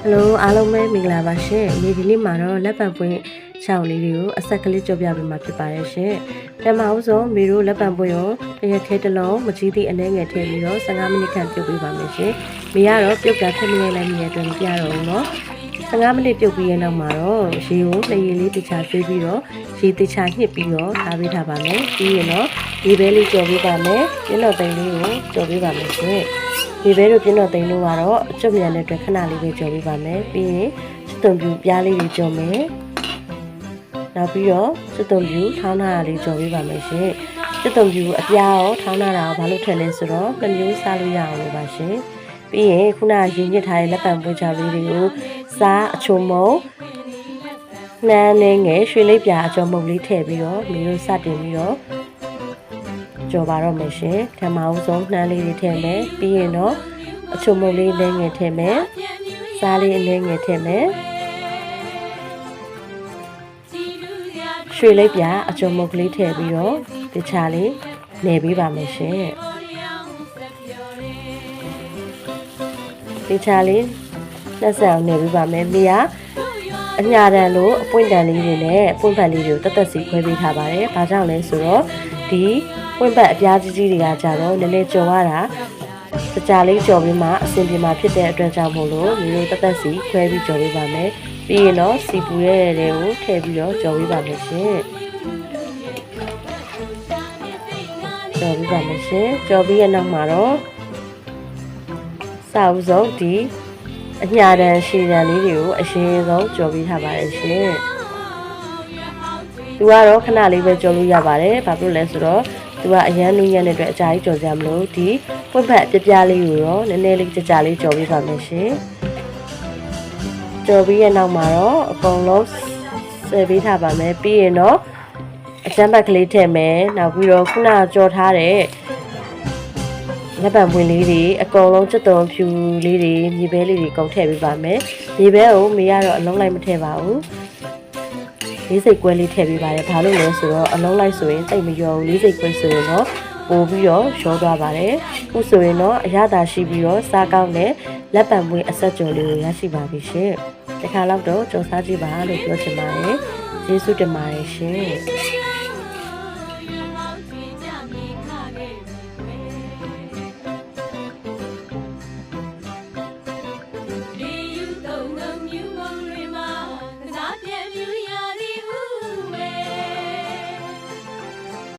Hello,အားလုံးပဲမင်္ဂလာပါရှင်။ဒီနေ့မှာတော့လက်ပံပွင့်ချောင်းလေးတွေကိုအဆက်ကလေးကြော်ပြပေးမှာဖြစ်ပါတယ်ရှင်။ပထမဆုံးမီတို့လက်ပံပွင့်ရောတရက်ခဲတစ်လုံးမကြီးသည့်အနှဲငယ်ထည့်ပြီးတော့15မိနစ်ခန့်ပြုတ်ပေးပါမယ်ရှင်။မီကတော့ပြုတ်တာထည့်မရလိုက်မြဲအတွက်မပြတော့ဘူးနော်။15မိနစ်ပြုတ်ပြီးရဲ့နောက်မှာတော့ရေကိုနှစ်ရေလေးတခြားဆွေးပြီးတော့ရေတခြားညှစ်ပြီးတော့ထားပေးထားပါမယ်။ပြီးရင်တော့ရေပဲလေးကြော်ပေးပါမယ်။ပြင်းတော်သိန်းလေးကိုကြော်ပေးပါမယ်ရှင်။ဒီဘဲတို့ပြင်းတော်သိန်းတို့ကတော့အကျွတ်မြန်တဲ့အတွက်ခဏလေးပဲကြော်ပေးပါမယ်ပြီးရင်စစ်သွန်ပြူပြားလေးတွေကြော်မယ်နောက်ပြီးတော့စစ်သွန်ပြူထောင်းထားတာလေးကြော်ပေးပါမယ်ရှင်စစ်သွန်ပြူအပြားရောထောင်းထားတာရောဘာလို့ထည့်လဲဆိုတော့နှမျိုးစားလို့ရအောင်လို့ပါရှင်ပြီးရင်ခုနရင်းညစ်ထားတဲ့လက်ပံပွင့်ချောင်းလေးတွေကိုစားအချုံမုံနှမ်းနေငယ်ရွှေလိပ်ပြာအကျော်မုံလေးထည့်ပြီးတော့မင်းတို့စတင်ပြီးတော့ကြော်ပါတော့မယ်ရှင်ထမအောင်ဆုံးနှမ်းလေးတွေထည့်မယ်ပြီးရင်တော့အချုံမုံလေးလည်းငယ်ထည့်မယ်စားလေးအလည်းငယ်ထည့်မယ်ရွှေလိပ်ပြအချုံမုံကလေးထည့်ပြီးတော့တခြားလေးနေပေးပါမယ်ရှင်တခြားလေးလက်ဆက်အောင်နေပေးပါမယ်မိကအညာတန်လို့အပွင့်တန်လေးတွေနဲ့ပွင့်ဖက်လေးတွေကိုတက်တက်စီခွဲပေးထားပါတယ်။ဘာကြောင့်လဲဆိုတော့ဒီပွင့်ဖက်အပြားကြီးကြီးတွေကကြတော့နည်းနည်းကြော်ရတာတကြားလေးကြော်ပြီးမှအဆင်ပြေမှာဖြစ်တဲ့အတွက်ကြောင့်မို့လို့မျိုးတက်တက်စီခွဲပြီးကြော်ပေးပါမယ်။ပြီးရင်တော့စီပူရဲတွေကိုထည့်ပြီးတော့ကြော်ပေးပါမယ်ရှင်။ကြော်ပေးပါမယ်ရှင်။ကြော်ပြီးရနောက်မှာတော့စာအုပ်စုံဒီအညာတန်ရှည်တန်လေးတွေကိုအရှင်းဆုံးကြော်ပေးထားပါတယ်ရှင်။သူကတော့ခဏလေးပဲကြော်လို့ရပါတယ်။ဘာဖြစ်လို့လဲဆိုတော့သူကအရန်နူးညံ့တဲ့အတွက်အကြာကြီးကြော်စရာမလိုဒီပွင့်ဖက်ပြပြလေးကိုတော့နည်းနည်းလေးကြကြလေးကြော်ပေးပါမယ်ရှင်။ကြော်ပြီးရနောက်မှာတော့အကုန်လုံးဆယ်ပေးထားပါမယ်။ပြီးရင်တော့အကျန်းဘက်ကလေးထည့်မယ်။နောက်ပြီးတော့ခုနကြော်ထားတဲ့လက်ပံပွင့်လေးတွေအကုန်လုံးချက်သွန်ဖြူလေးတွေမြေပဲလေးတွေကုန်ထည့်ပေးပါမယ်မြေပဲကိုမေကတော့အလုံးလိုက်မထည့်ပါဘူးလေးစိတ်ကွဲလေးထည့်ပေးပါတယ်ဘာလို့လဲဆိုတော့အလုံးလိုက်ဆိုရင်တိတ်မရောဘူးလေးစိတ်ကွဲဆိုရင်တော့ပို့ပြီးတော့ရောသွားပါတယ်ခုဆိုရင်တော့အရသာရှိပြီးတော့စားကောင်းတဲ့လက်ပံပွင့်အဆက်ကြော်လေးကိုရရှိပါပြီရှင်တခါတော့ကြော်စားကြည့်ပါလို့ပြောချင်ပါတယ်ကျေးဇူးတင်ပါတယ်ရှင်